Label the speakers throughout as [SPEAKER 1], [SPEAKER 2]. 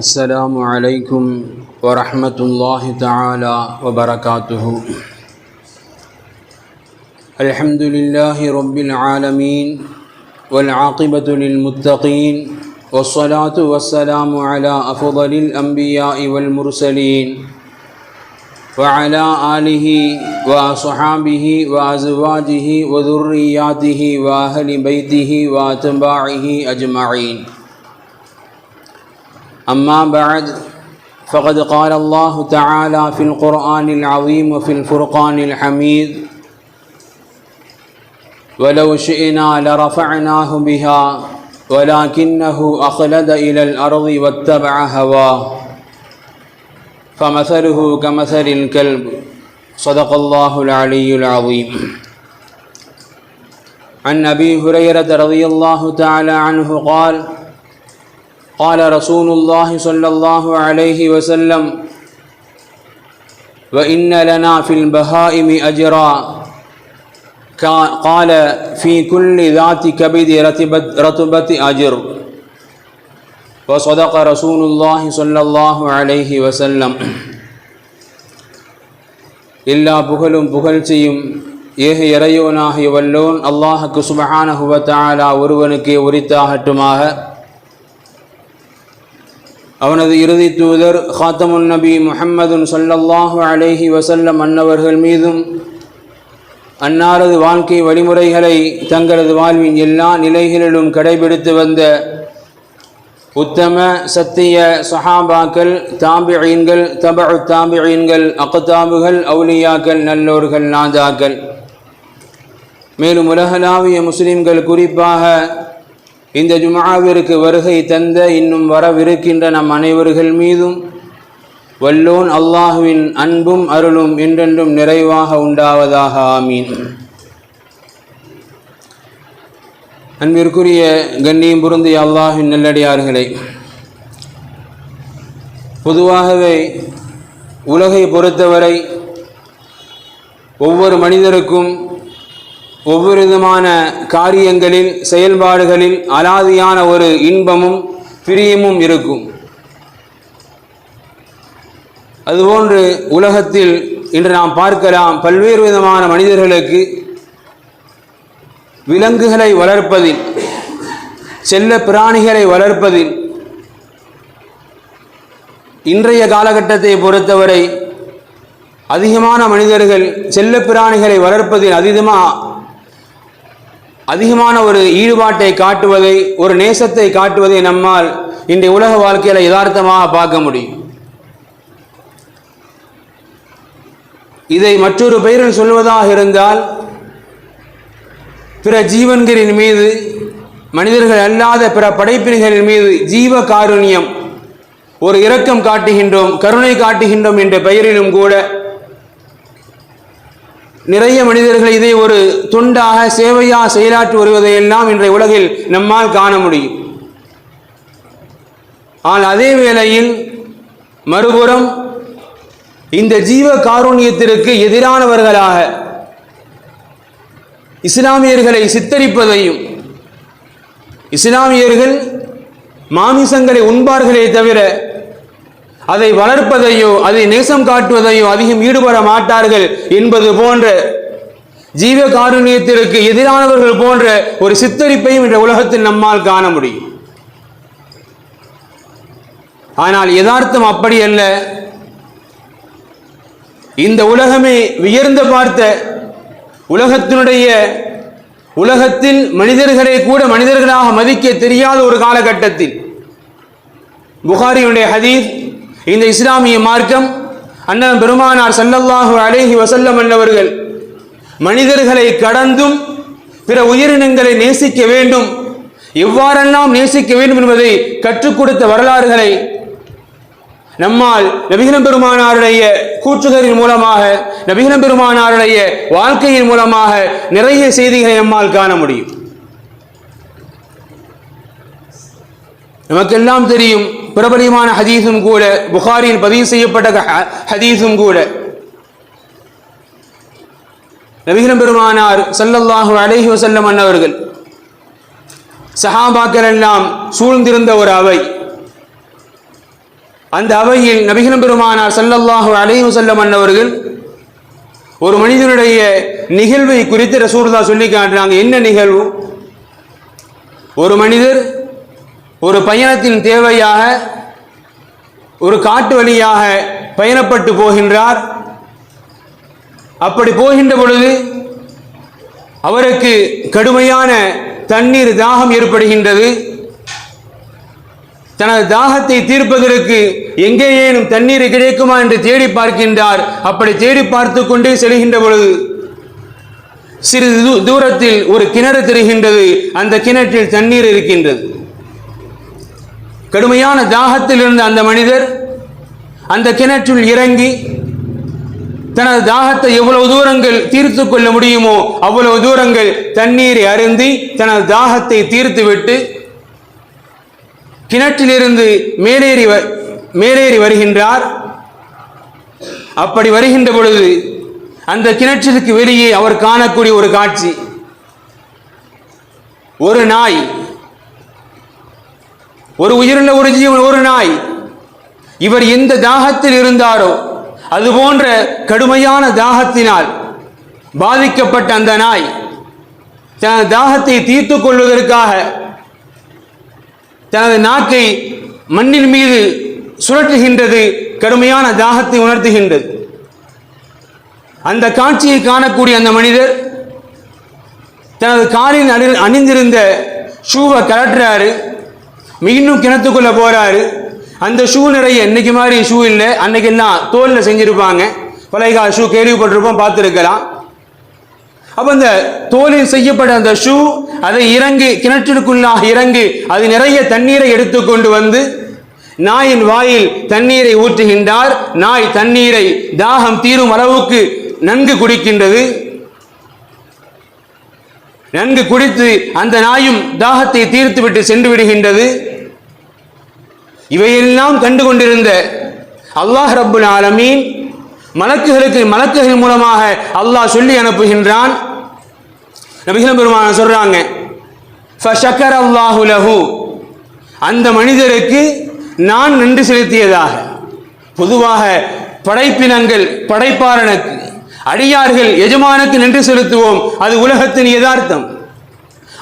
[SPEAKER 1] السلام عليكم ورحمة الله تعالى وبركاته. الحمد لله رب العالمين والعاقبة للمتقين والصلاة والسلام على أفضل الأنبياء والمرسلين وعلى آله وصحابه وأزواجه وذرياته وأهل بيته وأتباعه أجمعين. أما بعد فقد قال الله تعالى في القرآن العظيم وفي الفرقان الحميد: ولو شئنا لرفعناه بها ولكنه أخلد إلى الأرض واتبع هواه فمثله كمثل الكلب. صدق الله العلي العظيم. عن أبي هريرة رضي الله تعالى عنه قال: قال رسول الله صلى الله عليه وسلم: وإن لنا في البهائم أجرا، قال: في كل ذات كبد رطبة أجر. وصدق رسول الله صلى الله عليه وسلم. எல்லா புகழும் புகழ்ச்சியும் ஏக இறையோனாகிய வல்லோன் அல்லாஹுக்கு சுப்ஹானஹு வ தஆலா ஒருவனுக்கே உரித்தாகட்டுமாக. அவனது இறுதி தூதர் ஹாத்தமுன் நபி முஹம்மதுன் ஸல்லல்லாஹு அலைஹி வஸல்லம் அன்னவர்கள் மீதும் அன்னாரது வாழ்க்கை வழிமுறைகளை தங்களது வாழ்வின் எல்லா நிலைகளிலும் கடைபிடித்து வந்த உத்தம சத்திய சஹாபாக்கள், தாபிஈன்கள், தபஉ தாபிஈன்கள், அக்தாபுகள், அவுலியாக்கள், நல்லோர்கள், நாதாக்கள், மேலும் உலகளாவிய முஸ்லிம்கள் குறிப்பாக இந்த ஜும்ஆவிற்கு வருகை தந்த இன்னும் வரவிருக்கின்ற நம் அனைவர்கள் மீதும் வல்லோன் அல்லாஹுவின் அன்பும் அருளும் என்றென்றும் நிறைவாக உண்டாவதாக. ஆமீன். அன்பிற்குரிய கண்ணியம் பொருந்திய அல்லாஹ்வின் நல்லடியார்களே, பொதுவாகவே உலகை பொறுத்தவரை ஒவ்வொரு மனிதருக்கும் ஒவ்வொரு விதமான காரியங்களில், செயல்பாடுகளில் அலாதியான ஒரு இன்பமும் பிரியமும் இருக்கும். அதுபோன்று உலகத்தில் இன்று நாம் பார்க்கலாம், பல்வேறு விதமான மனிதர்களுக்கு விலங்குகளை வளர்ப்பதில், செல்ல பிராணிகளை வளர்ப்பதில் இன்றைய காலகட்டத்தை பொறுத்தவரை அதிகமான மனிதர்கள் செல்ல பிராணிகளை வளர்ப்பதில் அதிகமான ஒரு ஈடுபாட்டை காட்டுவதை, ஒரு நேசத்தை காட்டுவதை நம்மால் இன்றைய உலக வாழ்க்கையில் யதார்த்தமாக பார்க்க முடியும். இதை மற்றொரு பெயரில் சொல்வதாக இருந்தால், பிற ஜீவன்களின் மீது, மனிதர்கள் அல்லாத பிற படைப்பினர்களின் மீது ஜீவ காருண்யம், ஒரு இரக்கம் காட்டுகின்றோம், கருணை காட்டுகின்றோம் என்ற பெயரிலும் கூட நிறைய மனிதர்கள் இதை ஒரு தொண்டாக, சேவையாக செயலாற்றி வருவதையெல்லாம் இன்றைய உலகில் நம்மால் காண முடியும். ஆனால் அதே வேளையில் மறுபுறம் இந்த ஜீவ காருண்யத்திற்கு எதிரானவர்களாக இஸ்லாமியர்களை சித்தரிப்பதையும், இஸ்லாமியர்கள் மாமிசங்களை உண்பார்களே தவிர அதை வளர்ப்பதையோ, அதை நேசம் காட்டுவதையோ அதிகம் ஈடுபட மாட்டார்கள் என்பது போன்ற ஜீவ காருண்யத்திற்கு எதிரானவர்கள் போன்ற ஒரு சித்தரிப்பையும் இந்த உலகத்தில் நம்மால் காண முடியும். ஆனால் யதார்த்தம் அப்படி அல்ல. இந்த உலகமே வியர்ந்து பார்த்த உலகத்தில் மனிதர்களை கூட மனிதர்களாக மதிக்க தெரியாத ஒரு காலகட்டத்தில் புகாரியுடைய ஹதீஸ், இந்த இஸ்லாமிய மார்க்கம், அண்ணன் பெருமானார் ஸல்லல்லாஹு அலைஹி வஸல்லம் அன்னவர்கள் மனிதர்களை கடந்தும் பிற உயிரினங்களை நேசிக்க வேண்டும், எவ்வாறெல்லாம் நேசிக்க வேண்டும் என்பதை கற்றுக் கொடுத்த வரலாறுகளை நம்மால் நபிகள் பெருமானாருடைய கூற்றுகளின் மூலமாக, நபிகள் பெருமானாருடைய வாழ்க்கையின் மூலமாக நிறைய செய்திகளை நம்மால் காண முடியும். நமக்கெல்லாம் தெரியும், பிரபலியமான ஹதீஸும் கூட, புகாரியில் பதிவு செய்யப்பட்ட ஹதீஸும் கூட, நபிகள் பெருமானார் ஸல்லல்லாஹு அலைஹி வஸல்லம் அன்னவர்கள் சஹாபாக்கள் எல்லாம் சூழ்ந்திருந்த ஒரு அவை, அந்த அவையில் நபிகள் பெருமானார் ஸல்லல்லாஹு அலைஹி வஸல்லம் அன்னவர்கள் ஒரு மனிதனுடைய நிகழ்வை குறித்து ரசூலுல்லாஹ் சொல்லி காட்டுறாங்க. என்ன நிகழ்வு? ஒரு மனிதர் ஒரு பயணத்தின் தேவையாக ஒரு காட்டு வழியாக பயணப்பட்டு போகின்றார். அப்படி போகின்ற பொழுது அவருக்கு கடுமையான தண்ணீர் தாகம் ஏற்படுகின்றது. தனது தாகத்தை தீர்ப்பதற்கு எங்கேயேனும் தண்ணீர் கிடைக்குமா என்று தேடி பார்க்கின்றார். அப்படி தேடி பார்த்து கொண்டே செல்கின்ற பொழுது சிறிது தூரத்தில் ஒரு கிணறு தெரிகின்றது. அந்த கிணற்றில் தண்ணீர் இருக்கின்றது. கடுமையான தாகத்தில் இருந்த அந்த மனிதர் அந்த கிணற்றில் இறங்கி தனது தாகத்தை எவ்வளவு தூரங்கள் தீர்த்து கொள்ள முடியுமோ அவ்வளவு தூரங்கள் தண்ணீரை அருந்தி தனது தாகத்தை தீர்த்துவிட்டு கிணற்றிலிருந்து மேலேறி வருகின்றார். அப்படி வருகின்ற பொழுது அந்த கிணற்றிற்கு வெளியே அவர் காணக்கூடிய ஒரு காட்சி, ஒரு நாய், ஒரு உயிருள்ள ஒரு ஜீவன், ஒரு நாய். இவர் எந்த தாகத்தில் இருந்தாரோ அதுபோன்ற கடுமையான தாகத்தினால் பாதிக்கப்பட்ட அந்த நாய் தனது தாகத்தை தீர்த்து கொள்வதற்காக தனது நாக்கை மண்ணின் மீது சுழற்றுகின்றது. கடுமையான தாகத்தை உணர்த்துகின்றது. அந்த காட்சியை காணக்கூடிய அந்த மனிதர் தனது காலில் அணிந்திருந்த ஷூவை கலட்டுறாரு. மீண்டும் கிணத்துக்குள்ள போறாரு. அந்த ஷூ நிறைய, இன்னைக்கு மாதிரி ஷூ இல்லை, அன்னைக்கெல்லாம் தோலில் செஞ்சிருப்பாங்க. பழைய ஷூ கேள்விப்பட்டிருப்போம், பார்த்துருக்கலாம். அப்ப அந்த தோலில் செய்யப்பட்ட அந்த ஷூ அதை கிணற்றிற்குள்ளாக இறங்கி அது நிறைய தண்ணீரை எடுத்துக்கொண்டு வந்து நாயின் வாயில் தண்ணீரை ஊற்றுகின்றார். நாய் தண்ணீரை தாகம் தீரும் அளவுக்கு நன்கு குடிக்கின்றது. நன்கு குடித்து அந்த நாயும் தாகத்தை தீர்த்துவிட்டு சென்று விடுகின்றது. இவையெல்லாம் கண்டு கொண்டிருந்த அல்லாஹ் ரப்புல் ஆலமீன் மலக்குகள் மூலமாக அல்லாஹ் சொல்லி அனுப்புகின்றான். நபிகள் பெருமானார் சொல்றாங்க, ஃபஷக்கர அல்லாஹு லஹு, அந்த மனிதருக்கு நான் நன்றி செலுத்தியதாக. பொதுவாக படைப்பினங்கள் படைப்பாளனுக்கு, அடியார்கள் எஜமானுக்கு நன்றி செலுத்துவோம், அது உலகத்தின் யதார்த்தம்.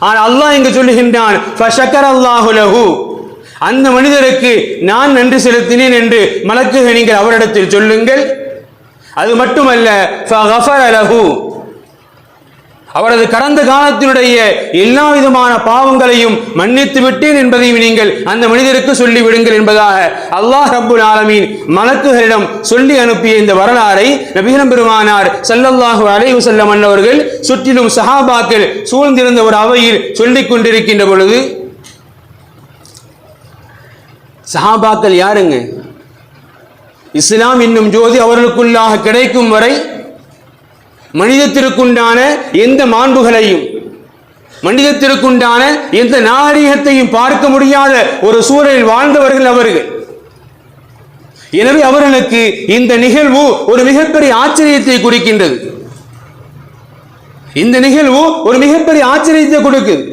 [SPEAKER 1] ஆனால் அல்லாஹ் இங்கு சொல்லுகின்றான், ஃபஷக்கர அல்லாஹு லஹு, அந்த மனிதருக்கு நான் நன்றி செலுத்தினேன் என்று மலக்குகள் நீங்கள் அவரிடத்தில் சொல்லுங்கள். அது மட்டுமல்ல, ஃபகஃபர லஹு, அவரது கடந்த காலத்தினுடைய எல்லா விதமான பாவங்களையும் மன்னித்து விட்டேன் என்பதையும் நீங்கள் அந்த மனிதருக்கு சொல்லிவிடுங்கள் என்பதாக அல்லாஹ் ரப்புல் ஆலமீன் மலக்குகளிடம் சொல்லி அனுப்பிய இந்த வரலாறை நபிகள் பெருமானார் ஸல்லல்லாஹு அலைஹி வஸல்லம் அவர்கள் சுற்றிலும் சஹாபாக்கள் சூழ்ந்திருந்த ஒரு அவையில் சொல்லிக் கொண்டிருக்கின்ற பொழுது, சஹாபாக்கள் யாருங்க? இஸ்லாம் என்னும் ஜோதி அவர்களுக்குள்ளாக கிடைக்கும் வரை மனிதத்திற்குண்டான எந்த மாண்புகளையும் மனிதத்திற்குண்டான எந்த நாகரீகத்தையும் பார்க்க முடியாத ஒரு சூழலில் வாழ்ந்தவர்கள் அவர்கள். எனவே அவர்களுக்கு இந்த நிகழ்வு ஒரு மிகப்பெரிய ஆச்சரியத்தை குறிக்கின்றது. இந்த நிகழ்வு ஒரு மிகப்பெரிய ஆச்சரியத்தை கொடுக்குது.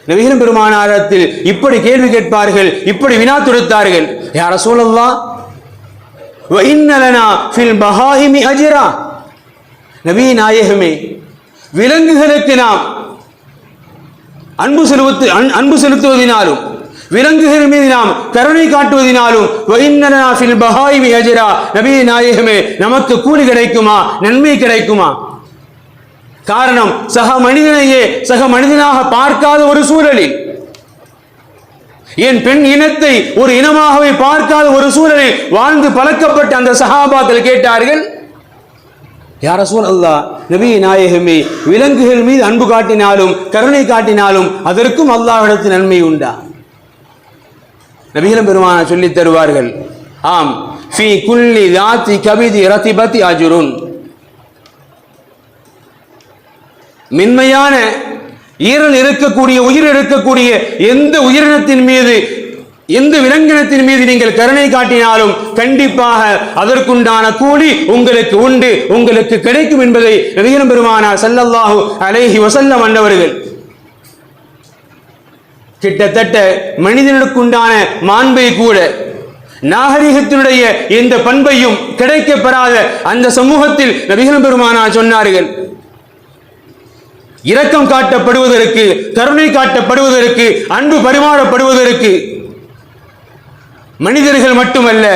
[SPEAKER 1] நபிகள் பெருமானாரத்தில் இப்படி கேள்வி கேட்பார்கள், இப்படி வினா தொடுத்தார்கள், யா ரசூலல்லாஹ் வ இன்ன லனா ஃபில் பஹாயிமி அஜ்ரா, நபி நாயகமே, விலங்குகளுக்கு நாம் அன்பு செலுத்துவதினாலும் விலங்குகள் மீது நாம் கருணை காட்டுவதினாலும் வ இன்ன லனா ஃபில் பஹாயிமி அஜ்ரா, நபி நாயகமே, நமக்கு கூலி கிடைக்குமா, நன்மை கிடைக்குமா? காரணம், சக மனிதனையே சக மனிதனாக பார்க்காத ஒரு சூழலில், என் பெண் இனத்தை ஒரு இனமாகவே பார்க்காத ஒரு சூழலில் வாழ்ந்து பழக்கப்பட்ட அந்த சஹாபாக்கள் கேட்டார்கள், யா ரசூலல்லாஹ், நபி நாயகமே, விலங்குகள் மீது அன்பு காட்டினாலும் கருணை காட்டினாலும் அதற்கும் அல்லாஹ்விடத்தில் நன்மை உண்டா? நபிகள் பெருமானார் சொல்லித் தருவார்கள், ஆம், ஃபீ குல்லி தாத்தி கபிதி ரதிபதி அஜ்ருன், மென்மையான ஈரல் இருக்கக்கூடிய உயிர் இருக்கக்கூடிய எந்த உயிரினத்தின் மீது எந்த விலங்கினத்தின் மீது நீங்கள் கருணை காட்டினாலும் கண்டிப்பாக அதற்குண்டான கூலி உங்களுக்கு உண்டு, உங்களுக்கு கிடைக்கும் என்பதை நபிகள் பெருமானார் ஸல்லல்லாஹு அலைஹி வஸல்லம் அன்னவர்கள் கிட்டத்தட்ட மனிதனுக்குண்டான மாண்பை கூட நாகரிகத்தினுடைய எந்த பண்பையும் கிடைக்கப்பெறாத அந்த சமூகத்தில் நபிகள் பெருமானார் சொன்னார்கள், இரக்கம் காட்டப்படுவதற்கு, கருணை காட்டப்படுவதற்கு, அன்பு பரிமாறப்படுவதற்கு மனிதர்கள் மட்டுமல்ல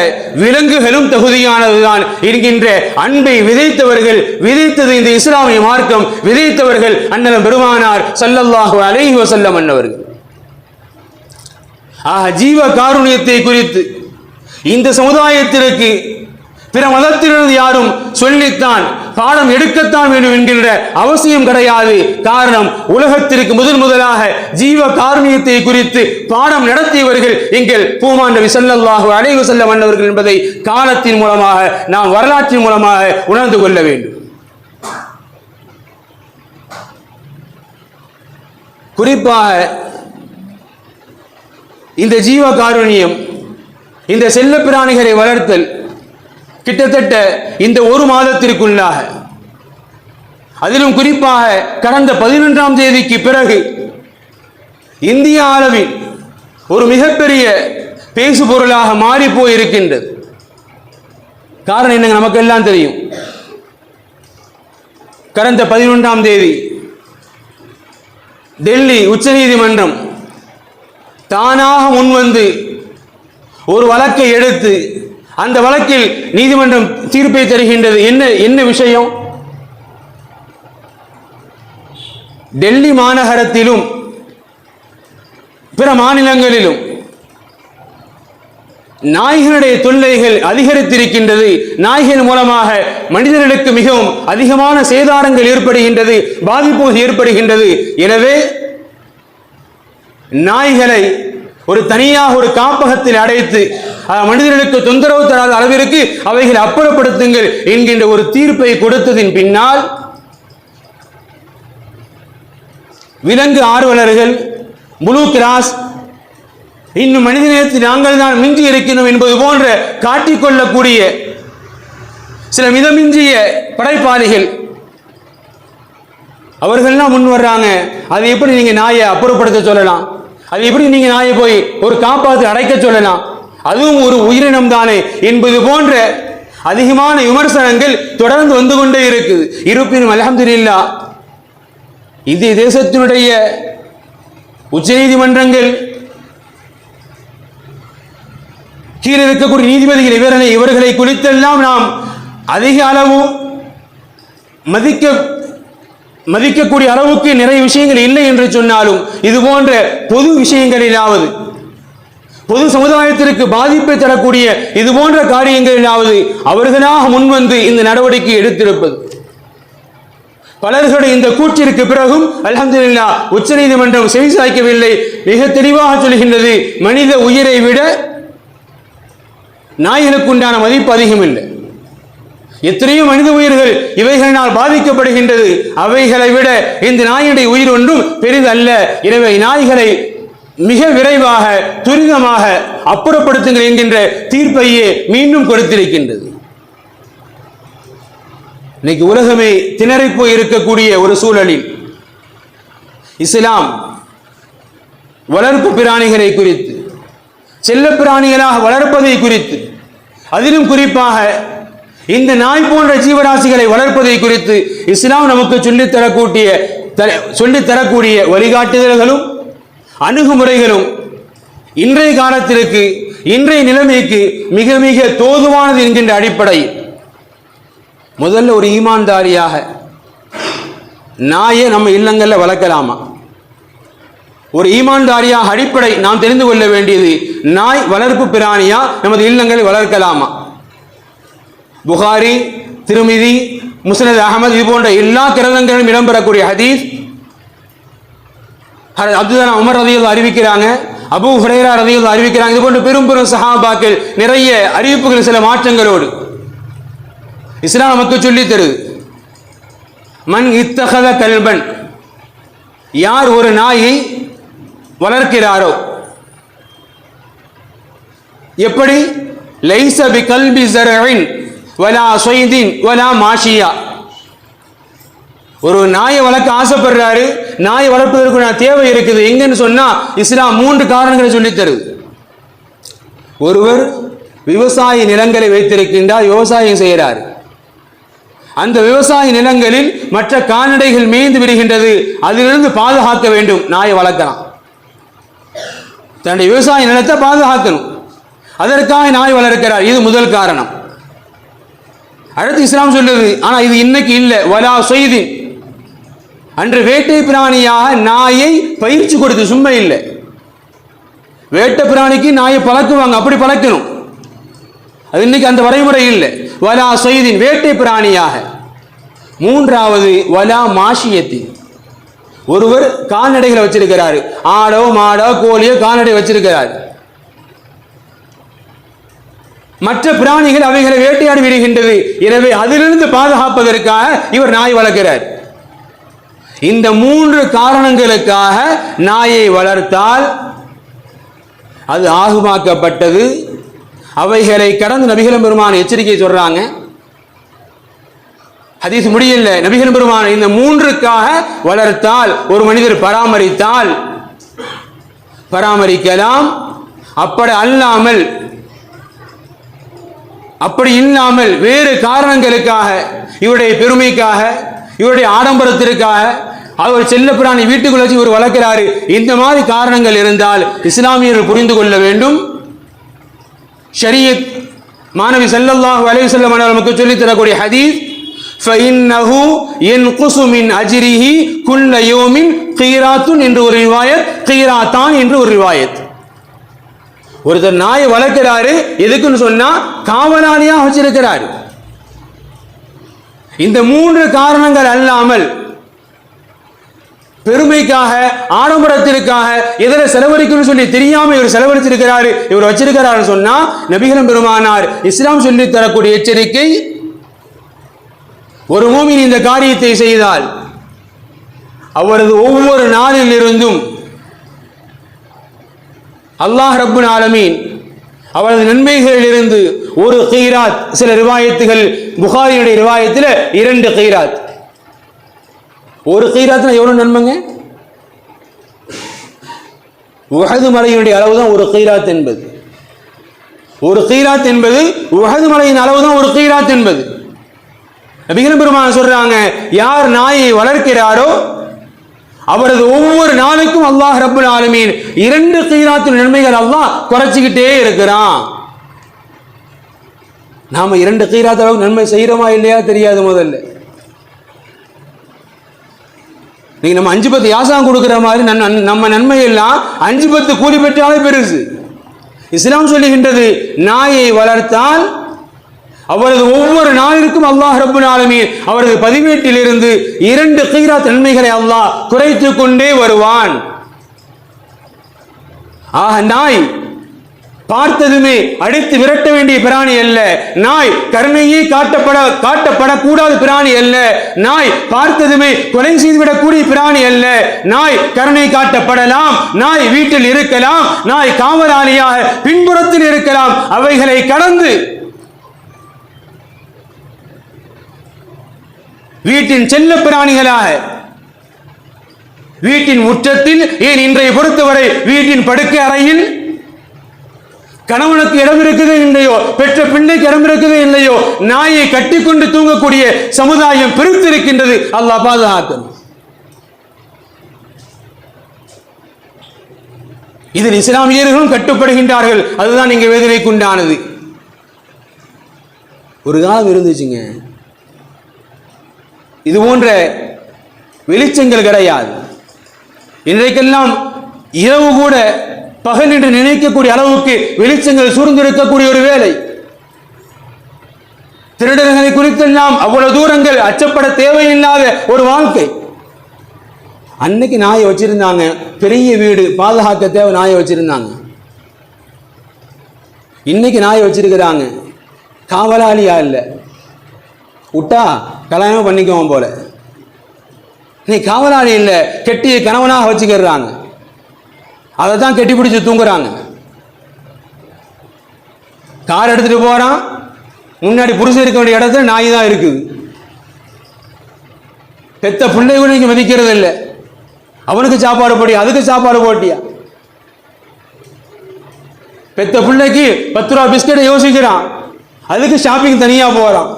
[SPEAKER 1] விலங்குகளும் தகுதியானதுதான் என்கின்ற அன்பை விதைத்தவர்கள், விதைத்தது இந்த இஸ்லாமிய மார்க்கம், விதைத்தவர்கள் அண்ணலம் பெருமானார் ஸல்லல்லாஹு அலைஹி வஸல்லம் அன்னவர்கள். ஜீவ காருண்யத்தை குறித்து இந்த சமுதாயத்திற்கு பிற மதத்திலிருந்து யாரும் சொல்லித்தான் பாடம் எடுக்கத்தான் வேண்டும் என்கின்ற அவசியம் கிடையாது. காரணம், உலகத்திற்கு முதலாக ஜீவ காருண்யத்தை குறித்து பாடம் நடத்தியவர்கள் எங்கள் பூமான் நபி ஸல்லல்லாஹு அலைஹி வஸல்லம் அன்னவர்கள் என்பதை காலத்தின் மூலமாக நாம் வரலாற்றின் மூலமாக உணர்ந்து கொள்ள வேண்டும். குறிப்பாக இந்த ஜீவ காருண்யம், இந்த செல்ல பிராணிகளை வளர்த்தல் கிட்டத்தட்ட இந்த ஒரு மாதத்திற்குள்ளாக, அதிலும் குறிப்பாக கடந்த 11ஆம் தேதிக்கு பிறகு இந்திய அளவில் ஒரு மிகப்பெரிய பேசு பொருளாக மாறி போயிருக்கின்றது. காரணம் என்னங்க, நமக்கு எல்லாம் தெரியும். கடந்த 11ஆம் தேதி டெல்லி உச்சநீதிமன்றம் தானாக முன்வந்து ஒரு வழக்கை எடுத்து அந்த வழக்கில் நீதிமன்றம் தீர்ப்பை தருகின்றது. என்ன விஷயம்? டெல்லி மாநகரத்திலும் பிற மாநிலங்களிலும் நாய்களுடைய தொல்லைகள் அதிகரித்திருக்கின்றது. நாய்கள் மூலமாக மனிதர்களுக்கு மிகவும் அதிகமான சேதாரங்கள் ஏற்படுகின்றது, பாதிப்பு ஏற்படுகின்றது. எனவே நாய்களை ஒரு தனியாக ஒரு காப்பகத்தில் அடைத்து மனிதர்களுக்கு தொந்தரவு தராத அளவிற்கு அவைகளை அப்புறப்படுத்துங்கள் என்கின்ற ஒரு தீர்ப்பை கொடுத்ததின் பின்னால் விலங்கு ஆர்வலர்கள், ப்ளூ கிராஸ், இன்னும் மனிதநேயத்தில் நாங்கள் தான் மிஞ்சி இருக்கிறோம் என்பது போன்ற காட்டிக்கொள்ளக்கூடிய சில மிதமிஞ்சிய படைப்பாளிகள் அவர்கள்லாம் முன் வர்றாங்க. அது எப்படி நீங்க நாயை அப்புறப்படுத்த சொல்லலாம்? அது எப்படி நீங்க நாயை போய் ஒரு காப்பாற்று அடைக்க சொல்லலாம்? அதுவும் ஒரு உயிரினம் தானே என்பது போன்ற அதிகமான விமர்சனங்கள் தொடர்ந்து வந்து கொண்டே இருக்குது. இருப்பினும் அல்ஹம்துலில்லாஹ் இந்திய தேசத்தினுடைய உச்சநீதிமன்றங்கள், கீழே இருக்கக்கூடிய நீதிபதிகள் இவர்களை குறித்தெல்லாம் நாம் அதிக அளவு மதிக்கக்கூடிய அளவுக்கு நிறைய விஷயங்கள் இல்லை என்று சொன்னாலும், இது போன்ற பொது விஷயங்களிலாவது, பொது சமுதாயத்திற்கு பாதிப்பை தரக்கூடிய இது போன்ற காரியங்களிலாவது அவர்களாக முன்வந்து இந்த நடவடிக்கை எடுத்திருப்பது, பலர்களுடைய இந்த கூற்றிற்கு பிறகும் அல்ஹம்துலில்லாஹ் உச்சநீதிமன்றம் செவிசாய்க்கவில்லை. மிக தெளிவாக சொல்கின்றது, மனித உயிரை விட நாய்களுக்கு உண்டான மதிப்பு அதிகம் இல்லை. எத்தனையோ மனித உயிர்கள் இவைகளினால் பாதிக்கப்படுகின்றது, அவைகளை விட இந்த நாயுடைய உயிர் ஒன்றும் பெரிதல்ல. எனவே நாய்களை மிக விரைவாக துரிதமாக அப்புறப்படுத்துங்கள் என்கின்ற தீர்ப்பையே மீண்டும் கொடுத்திருக்கின்றது. இன்னைக்கு உலகமே திணறி போய் இருக்கக்கூடிய ஒரு சூழலில் இஸ்லாம் வளர்ப்பு பிராணிகளை குறித்து, செல்ல பிராணிகளாக வளர்ப்பதை குறித்து, அதிலும் குறிப்பாக இந்த நாய் போன்ற ஜீவராசிகளை வளர்ப்பதை குறித்து இஸ்லாம் நமக்கு சொல்லித்தரக்கூடிய வழிகாட்டுதல்களும் அணுகுமுறைகளும் இன்றைய காலத்திற்கு, இன்றைய நிலைமைக்கு மிக மிக தோதுவானது என்கின்ற அடிப்படையில் முதல்ல ஒரு ஈமான்தாரியாக நாயை நம்ம இல்லங்களில் வளர்க்கலாமா? ஒரு ஈமான்தாரியாக அடிப்படை நாம் தெரிந்து கொள்ள வேண்டியது, நாய் வளர்ப்பு பிராணியா நமது இல்லங்களில் வளர்க்கலாமா? புகாரி, திருமிதி, முஸ்னத் அஹமது இது போன்ற எல்லா கிரந்தங்களிலும் இடம்பெறக்கூடிய ஹதீஸ், அப்துல்லா உமர் ரலியல்லாஹு அறிவிக்கிறாங்க, அபூ ஹுரைரா ரலியல்லாஹு அறிவிக்கிறாங்க. இது போன்ற பெரும் பெரும் சஹாபாக்கள் நிறைய அறிவிப்புகள், சில மாற்றங்களோடு இஸ்லாம் நமக்கு சொல்லித் தருது. மன் இத்தகத கல்பன், யார் ஒரு நாயை வளர்க்கிறாரோ, எப்படி? லைஸ பி கல்பி ஸரஇன் வலா ஸைதின் வலா மாஷியா. ஒரு நாயை வளர்க்க ஆசைப்படுறாரு, நாயை வளர்ப்பதற்கு நான் தேவை இருக்குது எங்கன்னு சொன்னா இஸ்லாம் 3 காரணங்களை சொல்லித் தருது. ஒருவர் விவசாய நிலங்களை வைத்திருக்கின்றார், விவசாயம் செய்கிறார். அந்த விவசாய நிலங்களில் மற்ற கால்நடைகள் மேய்ந்து விடுகின்றது, அதிலிருந்து பாதுகாக்க வேண்டும். நாயை வளர்க்கலாம், தன்னுடைய விவசாய நிலத்தை பாதுகாக்கணும், அதற்காக நாய் வளர்க்கிறார். இது முதல் காரணம். அடுத்து இஸ்லாம் சொல்லுது, ஆனால் இது இன்னைக்கு இல்லை. வலா சொய்தின், அன்று வேட்டை பிராணியாக நாயை பயிற்சி கொடுத்து சும்மா இல்லை. வேட்டை பிராணிக்கு நாயை பழக்குவாங்க, அப்படி பழக்கணும். அது இன்னைக்கு அந்த வரைமுறை இல்லை. வலா சொய்தின், வேட்டை பிராணியாக. மூன்றாவது வலா மாஷியத்தின், ஒருவர் கால்நடைகளை வச்சிருக்கிறார், ஆடோ மாடோ கோழியோ கால்நடை வச்சிருக்கிறார். மற்ற பிராணிகள் அவைகளை வேட்டையாடி விடுகின்றது, எனவே அதிலிருந்து பாதுகாப்பதற்காக இவர் நாய் வளர்க்கிறார். இந்த மூன்று காரணங்களுக்காக நாயை வளர்த்தால் அது ஆகுமாக்கப்பட்டது. அவைகளை கடந்து நபிகள் பெருமான் எச்சரிக்கை சொல்றாங்க. ஹதீஸ் முடியல. நபிகள் பெருமான் இந்த மூன்றுக்காக வளர்த்தால், ஒரு மனிதர் பராமரிக்கலாம். அப்படி இல்லாமல் வேறு காரணங்களுக்காக, இவருடைய பெருமைக்காக, இவருடைய ஆடம்பரத்திற்காக அவர் செல்ல பிராணி வீட்டுக்குள்ள வச்சு இவர் வளர்க்கிறாரு, இந்த மாதிரி காரணங்கள் இருந்தால் இஸ்லாமியர்கள் புரிந்து கொள்ள வேண்டும். ஷரியத் மாணவி ஸல்லல்லாஹு அலைஹி வஸல்லம் நமக்கு சொல்லித் தரக்கூடிய ஹதீஸ், فإنه ينقص من أجره كل يوم قيرات என்று ஒரு ரிவாயத், قيراتان என்று ஒரு ரிவாயத். ஒருத்தர் நாயை வளர்க்கிறாரு, எதுக்குன்னு சொன்னா காவலாளியா வச்சிருக்கிறாரு. இந்த மூன்று காரணங்கள் அல்லாமல் பெருமைக்காக, ஆடம்பரத்திற்காக, எதில் செலவழிக்கணும்னு சொல்லி தெரியாம இவர் செலவழிச்சிருக்கிறாரு, இவர் வச்சிருக்கிறாரு சொன்னா நபிகள் பெருமானார் இஸ்லாம் சொல்லி தரக்கூடிய எச்சரிக்கை, ஒரு மூமின் இந்த காரியத்தை செய்தால் அவரது ஒவ்வொரு நாளில் இருந்தும் அல்லாஹ் ரப்புல் ஆலமீன் அவரது நன்மைகளில் இருந்து ஒரு கீராத், சில ரிவாயத்துகள் புகாரியுடைய ரிவாயத்தில் 2 கீராத். ஒரு கீராத்னா எவ்வளவு நன்மைங்க? உஹது மலையினுடைய அளவுதான் ஒரு கீராத் என்பது. ஒரு கீராத் என்பது உஹது மலையின் அளவுதான் ஒரு கீராத் என்பது. நபிகள் பெருமான் சொல்றாங்க, யார் நாயை வளர்க்கிறாரோ அவரது ஒவ்வொரு நாளுக்கும் அல்லாஹ் ரப்புல் ஆலமீன் 2 கீராத்தின் நன்மைகள் அல்லாஹ் குறைச்சிக்கிட்டே இருக்கிறான். நாம 2 கீராத் அளவுக்கு நன்மை செய்யறோமா இல்லையா தெரியாது. முதல்ல நீங்க நம்ம 5-10 யாசகம் கொடுக்கிற மாதிரி நம்ம நன்மை எல்லாம் 5-10 கூலி பெற்றாலே பெருசு. இஸ்லாம் சொல்லுகின்றது, நாயை வளர்த்தால் அவரது ஒவ்வொரு நாளிற்கும் அல்லாஹ் ரப்புல் ஆலமீன் அவரது பதிவேட்டில் இருந்து 2 கீராத் நன்மைகளை அல்லாஹ் குறைத்து கொண்டே வருவான். ஆக நாய் பார்த்ததுமே அடித்து விரட்ட வேண்டிய பிராணி அல்ல. நாய் கருணையே காட்டப்படக்கூடாத பிராணி அல்ல. நாய் பார்த்ததுமே கொலை செய்துவிடக்கூடிய பிராணி அல்ல. நாய் கருணை காட்டப்படலாம், நாய் வீட்டில் இருக்கலாம், நாய் காவலாளியாக பின்புறத்தில் இருக்கலாம். அவைகளை கடந்து வீட்டின் செல்ல பிராணிகளாக வீட்டின் முற்றத்தில், ஏன் இன்றைய பொறுத்தவரை வீட்டின் படுக்கை அறையில் கணவனுக்கு இடம் இருக்குது இல்லையோ, பெற்ற பிள்ளைக்கு இடம் இருக்குது இல்லையோ, நாயை கட்டிக்கொண்டு தூங்கக்கூடிய சமுதாயம் பெருத்திருக்கின்றது. அல்லாஹ் பாதுகாக்கணும். இதில் இஸ்லாமியர்களும் கட்டுப்படுகின்றார்கள். அதுதான் இங்கே வேதனைக்கு உண்டானது. ஒரு காலம் இருந்துச்சுங்க, இது போன்ற வெளிச்சங்கள் கிடையாது. இன்றைக்கெல்லாம் இரவு கூட பகல் என்று நினைக்கக்கூடிய அளவுக்கு வெளிச்சங்கள் சூழ்ந்திருக்கக்கூடிய ஒரு வேலை. திருடர்களை குறித்தெல்லாம் அவ்வளவு தூரங்கள் அச்சப்பட தேவையில்லாத ஒரு வாழ்க்கை. அன்னைக்கு நாயை வச்சிருந்தாங்க, பெரிய வீடு பாதுகாக்க தேவை நாயை வச்சிருந்தாங்க. இன்னைக்கு நாயை வச்சிருக்கிறாங்க, காவலாளியா இல்லை, விட்டா கல்யாணம் பண்ணிக்குவோம் போல. நீ காவலாளி இல்லை, கெட்டிய கணவனாக வச்சுக்கிறாங்க, அதை தான் கெட்டி பிடிச்சி தூங்குறாங்க. கார் எடுத்துட்டு போறான், முன்னாடி புருஷன் இருக்க வேண்டிய இடத்துல நாய் தான் இருக்குது. பெத்த பிள்ளை கூட நீங்க மதிக்கிறது இல்லை. அவனுக்கு சாப்பாடு போட்டியா, அதுக்கு சாப்பாடு போட்டியா. பெத்த பிள்ளைக்கு 10 ரூபா பிஸ்கெட்டை யோசிக்கிறான், அதுக்கு ஷாப்பிங் தனியா போறான்.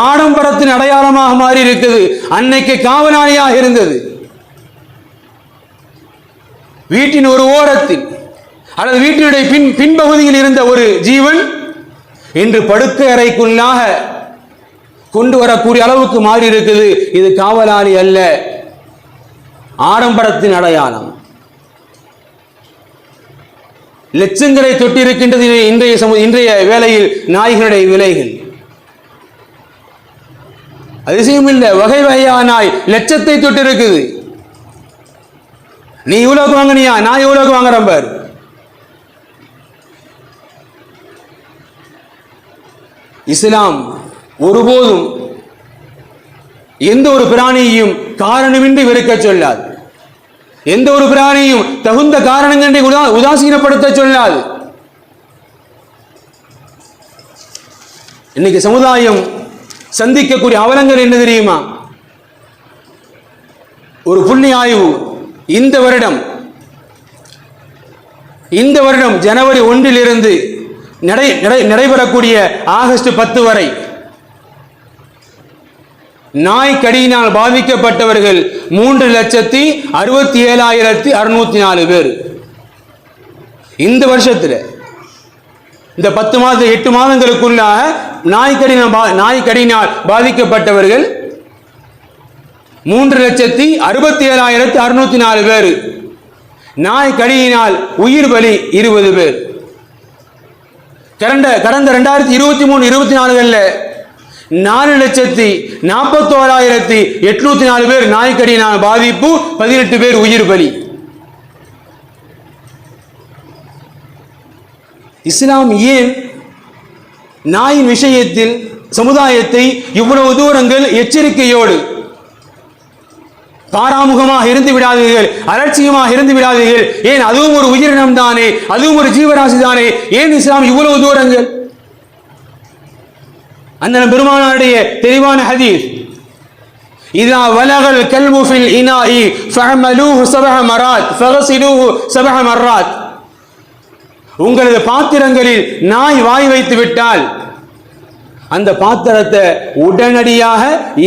[SPEAKER 1] ஆடம்பரத்தின் அடையாளமாக மாறி இருக்குது. அன்னைக்கு காவலாளியாக இருந்தது. வீட்டின் ஒரு ஓரத்தில் அல்லது வீட்டினுடைய பின்பகுதியில் இருந்த ஒரு ஜீவன் இன்று படுக்கை அறைக்குள்ளாக கொண்டு வரக்கூடிய அளவுக்கு மாறி இருக்குது. இது காவலாளி அல்ல, ஆடம்பரத்தின் அடையாளம். லட்சங்களை தொட்டிருக்கின்றது இன்றைய வேளையில் நாய்களுடைய விலைகள். அதிசயம் இல்லை, வகை வகையான நாய் லட்சத்தை தொட்டு இருக்குது. நீ இவ்வளவுக்கு வாங்கினியா, நான் இவ்வளவுக்கு வாங்குறேன் பாரு. இஸ்லாம் ஒருபோதும் எந்த ஒரு பிராணியையும் காரணமின்றி வெறுக்க சொல்லாது. எந்த ஒரு பிராணியும் தகுந்த காரணங்களை உதாசீனப்படுத்த சொல்லாது. இன்னைக்கு சமுதாயம் சந்திக்கக்கூடிய அவலங்கள் என்ன தெரியுமா? ஒரு புள்ளி ஆய்வு இந்த வருடம் ஜனவரி 1 நடைபெறக்கூடிய ஆகஸ்ட் 10 வரை நாய் கடியினால் பாதிக்கப்பட்டவர்கள் 3,67,604 பேர். இந்த வருஷத்தில் இந்த 10 மாதம் 8 மாதங்களுக்குள்ளாக நாய் கடியினால் பாதிக்கப்பட்டவர்கள் 3,67,604 பேர். நாய் கடியினால் உயிர் பலி 20 பேர். கடந்த 2023-24 4,41,804 பேர் நாய்க்கடியினால் பாதிப்பு, 18 பேர் உயிர் பலி. இஸ்லாம் ஏன் நாயின் விஷயத்தில் சமுதாயத்தை இவ்வளவு தூரங்கள் எச்சரிக்கையோடு, பாராமுகமாக இருந்து விடாதீர்கள், அலட்சியமாக இருந்து விடாதீர்கள், ஏன் அதுவும் ஒரு உயிரினம் தானே, அதுவும் ஒரு ஜீவராசி தானே, ஏன் இஸ்லாம் இவ்வளவு தூரங்கள்? அண்ணன் பெருமானாருடைய தெளிவான ஹதீஸ், இதா வலகல் கல்பு ஃபில் இனாஇ ஃபஅமலூஹு 7 மராத் ஃபகஸிலூஹு 7 மராத். உங்களது பாத்திரங்களில் நாய் வாய் வைத்து விட்டால் அந்த பாத்திரத்தை உடனடியாக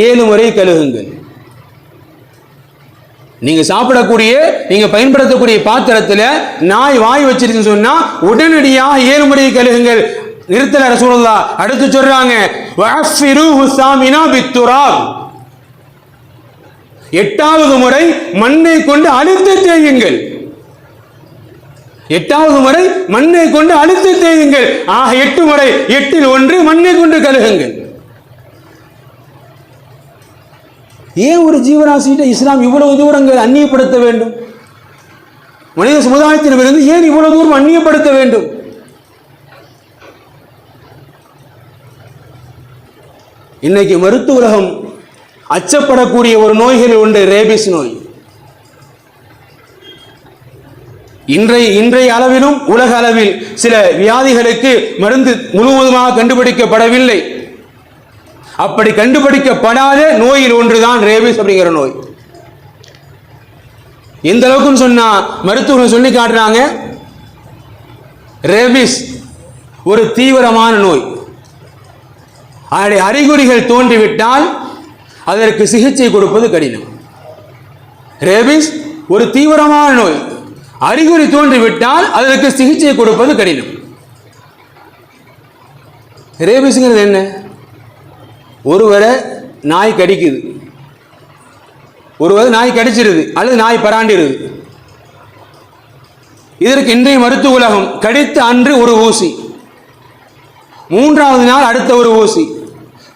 [SPEAKER 1] 7 முறை கழுகுங்கள். நீங்க சாப்பிடக்கூடிய, நீங்க பயன்படுத்தக்கூடிய பாத்திரத்தில் நாய் வாய் வச்சிருக்குன்னு சொன்னா உடனடியாக 7 முறை கழுகுங்கள். நிறுத்தல ரசூலுல்லாஹ். அடுத்து சொல்றாங்க, வஅஃபிருஹு சாமினா பித்துராப். 8வது முறை மண்ணை கொண்டு அழுத்தி தேயுங்கள். 8வது முறை மண்ணை கொண்டு அழுத்தி தேயுங்கள். 8 முறை, 8ல் 1 மண்ணை கொண்டு கழுகுங்கள். ஏன் ஒரு ஜீவராசியிட்ட இஸ்லாம் இவ்வளவு தூரங்கள் அந்நியப்படுத்த வேண்டும்? மனித சமுதாயத்திலிருந்து ஏன் இவ்வளவு தூரம் அந்நியப்படுத்த வேண்டும்? இன்னைக்கு மருத்துவ உலகம் அச்சப்படக்கூடிய ஒரு நோய்கள் உண்டு, ரேபிஸ் நோய். இன்றைய அளவிலும் உலக அளவில் சில வியாதிகளுக்கு மருந்து முழுவதுமாக கண்டுபிடிக்கப்படவில்லை. அப்படி கண்டுபிடிக்கப்படாத நோயில் ஒன்றுதான் ரேபிஸ் அப்படிங்கிற நோய். எந்த அளவுக்குன்னு சொன்னா மருத்துவர்கள் சொல்லி காட்டுறாங்க, ரேபிஸ் ஒரு தீவிரமான நோய். அதனுடைய அறிகுறிகள் தோன்றிவிட்டால் அதற்கு சிகிச்சை கொடுப்பது கடினம். ரேபிஸ் ஒரு தீவிரமான நோய், அறிகுறி தோன்றிவிட்டால் அதற்கு சிகிச்சை கொடுப்பது கடினம். ரேபிஸ்ங்கிறது என்ன? ஒருவரை நாய் கடிக்குது, ஒருவர் நாய் கடிச்சிருது அல்லது நாய் பராண்டிருது. இதற்கு இன்றைய மருத்துவ உலகம் கடித்த அன்று ஒரு ஊசி, 3வது நாள் அடுத்த ஒரு ஊசி,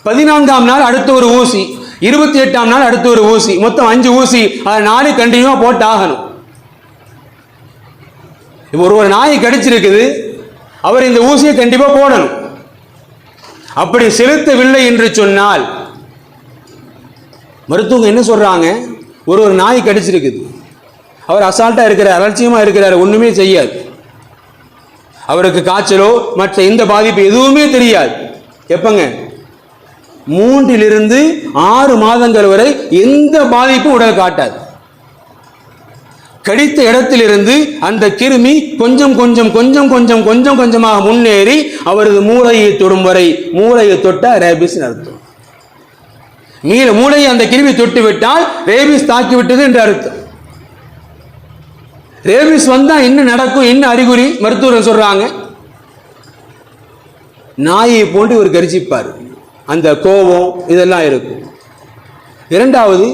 [SPEAKER 1] 14ஆம் நாள் அடுத்த ஒரு ஊசி, 28ஆம் நாள் அடுத்த ஒரு ஊசி, மொத்தம் 5 ஊசி. அதை 4 கண்டினியூவா போட்டு ஆகணும். இப்போ ஒரு நாய் கடிச்சிருக்குது, அவர் இந்த ஊசியை கண்டிப்பா போடணும். அப்படி செலுத்தவில்லை என்று சொன்னால் மருத்துவங்க என்ன சொல்றாங்க, ஒரு நாய் கடிச்சிருக்குது, அவர் அசால்ட்டா இருக்கிறார், அலட்சியமா இருக்கிறார், ஒண்ணுமே செய்யாது, அவருக்கு காய்ச்சலோ மற்ற இந்த பாதிப்பு எதுவுமே தெரியாது. எப்பங்க? 3 to 6 மாதங்கள் வரை எந்த பாதிப்பும் உடல் காட்டாது. கடித்த இடத்திலிருந்து அந்த கிருமி கொஞ்சம் கொஞ்சம் கொஞ்சம் கொஞ்சம் கொஞ்சம் கொஞ்சமாக முன்னேறி அவரது மூளையை தொடும் வரை, மூளையை தொட்ட ரேபிஸ் அர்த்தம். மூளையை அந்த கிருமி தொட்டு விட்டால் ரேபிஸ் தாக்கிவிட்டது என்று அர்த்தம். ரேபிஸ் வந்தா என்ன நடக்கும், என்ன அறிகுறி மருத்துவர் சொல்றாங்க? நாயை போன்று ஒரு கரிச்சிப்பார், அந்த கோபம் இதெல்லாம் இருக்கும். இரண்டாவது,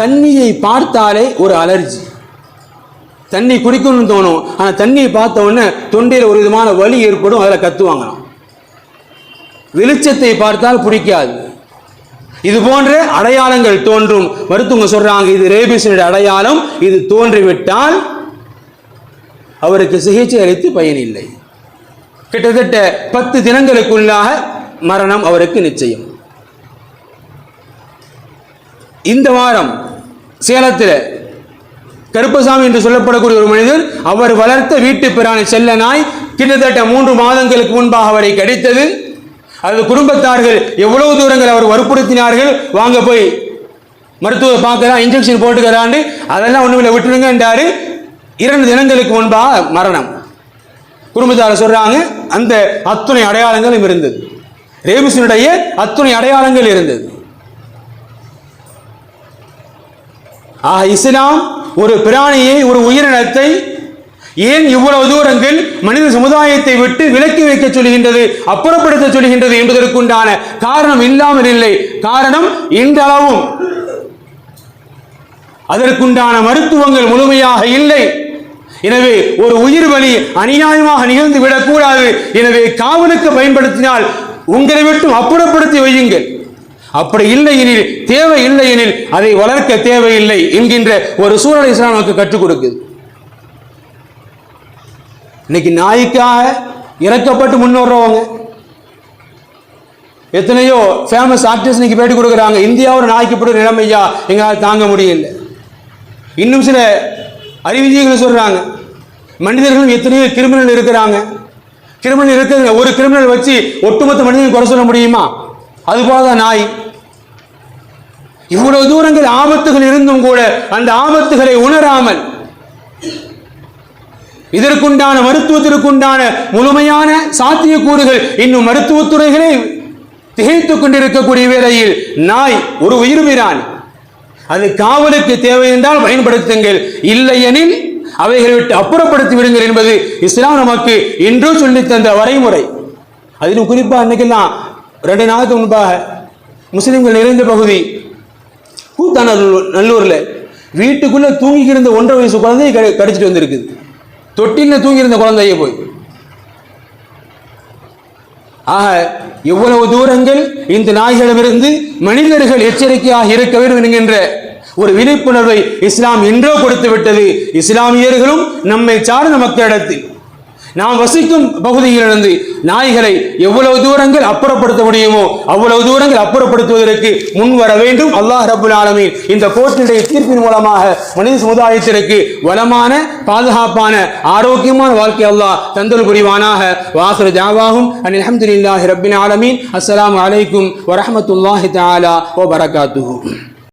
[SPEAKER 1] தண்ணியை பார்த்தாலே ஒரு அலர்ஜி, தண்ணி குடிக்கணும்னு தோணும். ஆனால் தண்ணியை பார்த்த உடனே தொண்டையில் ஒரு விதமான வலி ஏற்படும், அதில் கத்துவாங்களாம். வெளிச்சத்தை பார்த்தால் பிடிக்காது. இது போன்ற அடையாளங்கள் தோன்றும். மருத்துவங்க சொல்றாங்க இது ரேபிஸினுடைய அடையாளம். இது தோன்றிவிட்டால் அவருக்கு சிகிச்சை அளித்து பயனில்லை. கிட்டத்தட்ட 10 தினங்களுக்குள்ளாக மரணம் அவருக்கு நிச்சயம். இந்த வாரம் சேலத்தில் கருப்பசாமி என்று சொல்லப்படக்கூடிய ஒரு மனிதர், அவர் வளர்த்த வீட்டு பிராணி செல்ல நாய் கிட்டத்தட்ட 3 மாதங்களுக்கு முன்பாக அவரை கடித்தது. அது குடும்பத்தார்கள் எவ்வளவு தூரங்கள் அவர் வற்புறுத்தினார்கள், வாங்க போய் மருத்துவர் பார்க்கலாம், இன்ஜெக்ஷன் போட்டுக்கிறாண்டு, அதெல்லாம் ஒண்ணுமில்லை விட்டுருங்க என்றாரு. 2 தினங்களுக்கு முன்பாக மரணம். குடும்பத்தார் சொல்றாங்க அந்த அத்துணை அடையாளங்களும் இருந்தது, ரேபிஸினுடைய அத்துணை அடையாளங்கள் இருந்தது. ஆக இஸ்லாம் ஒரு பிராணியை, ஒரு உயிரினத்தை ஏன் இவ்வளவு தூரங்கள் மனித சமுதாயத்தை விட்டு விலக்கி வைக்க சொல்கின்றது, அப்புறப்படுத்த சொல்கின்றது என்பதற்குண்டான காரணம் இல்லாமல் இல்லை. காரணம் இன்றளவும் அதற்குண்டான மருத்துவங்கள் முழுமையாக இல்லை. எனவே ஒரு உயிர் பலி அநியாயமாக நிகழ்ந்து விடக்கூடாது. எனவே காவலுக்கு பயன்படுத்தினால் உங்களை விட்டு அப்புறப்படுத்தி வையுங்கள். அப்படி இல்லை எனில், தேவை இல்லை எனில் அதை வளர்க்க தேவையில்லை என்கின்ற ஒரு சூழலை இஸ்லாம் நமக்கு கற்றுக் கொடுக்குது. இன்னைக்கு நாய்க்காக இறக்கப்பட்டு முன்னோடுறவங்க எத்தனையோ ஃபேமஸ் ஆர்டிஸ்ட் இன்னைக்கு பேட்டி கொடுக்குறாங்க. இந்தியாவோட நாய்க்கு போட்டு நிலைமையா எங்களால் தாங்க முடியல. இன்னும் சில அறிவிஜிகள் சொல்றாங்க மனிதர்களும் எத்தனையோ கிரிமினல் இருக்கிறாங்க. கிரிமினல் இருக்கிற ஒரு கிரிமினல் வச்சு ஒட்டுமொத்த மனிதனை குறை சொல்ல முடியுமா? அதுபோல நாய். இவ்வளவு தூரங்கள் ஆபத்துகள் இருந்தும் கூட அந்த ஆபத்துகளை உணராமல் இதற்குண்டான மருத்துவத்திற்குண்டான முழுமையான சாத்தியக்கூறுகள் இன்னும் மருத்துவத்துறைகளை திகைத்துக் கொண்டிருக்கக்கூடிய வேளையில் நாய் ஒரு உயிர் பிராணி, அது காவலுக்கு தேவை என்றால் பயன்படுத்துங்கள், இல்லை எனில் அவைகளை விட்டு அப்புறப்படுத்தி விடுங்கள் என்பது இஸ்லாம் நமக்கு இன்று சொல்லி தந்த வரைமுறை. அதிலும் குறிப்பாக அன்னைக்கெல்லாம் 2 நாளுக்கு முன்பாக முஸ்லிம்கள் நிறைந்த பகுதி கூத்தாநல்லூர்ல வீட்டுக்குள்ள தூங்கி இருந்த 1.5 வயசு குழந்தையை கடிச்சிட்டு வந்திருக்குது. தொட்டில தூங்கி இருந்த குழந்தையை போய். ஆக எவ்வளவு தூரங்கள் இந்த நாய்களிடமிருந்து மனிதர்கள் எச்சரிக்கையாக இருக்க வேண்டும் என்கின்ற ஒரு விழிப்புணர்வை இஸ்லாம் என்றோ கொடுத்து விட்டது. இஸ்லாமியர்களும் நம்மை சார்ந்த மக்களிடத்தில் நாம் வசிக்கும் பகுதியிலிருந்து நாய்களை எவ்வளவு தூரங்கள் அப்புறப்படுத்த முடியுமோ அவ்வளவு தூரங்கள் அப்புறப்படுத்துவதற்கு முன் வர வேண்டும். அல்லாஹ் ரப்புல் ஆலமீன் இந்த கோர்ட்டினுடைய தீர்ப்பின் மூலமாக மனித சமுதாயத்திற்கு வளமான, பாதுகாப்பான, ஆரோக்கியமான வாழ்க்கை அல்லாஹ் தந்தல் புரிவானாக. வாஹிரு தஅவாஹும் அனில் ஹம்துலில்லாஹி ரப்பில் ஆலமீன். அஸ்ஸலாமு அலைக்கும் வரஹ்மத்துல்லாஹி தஆலா வ பரகாத்துஹு.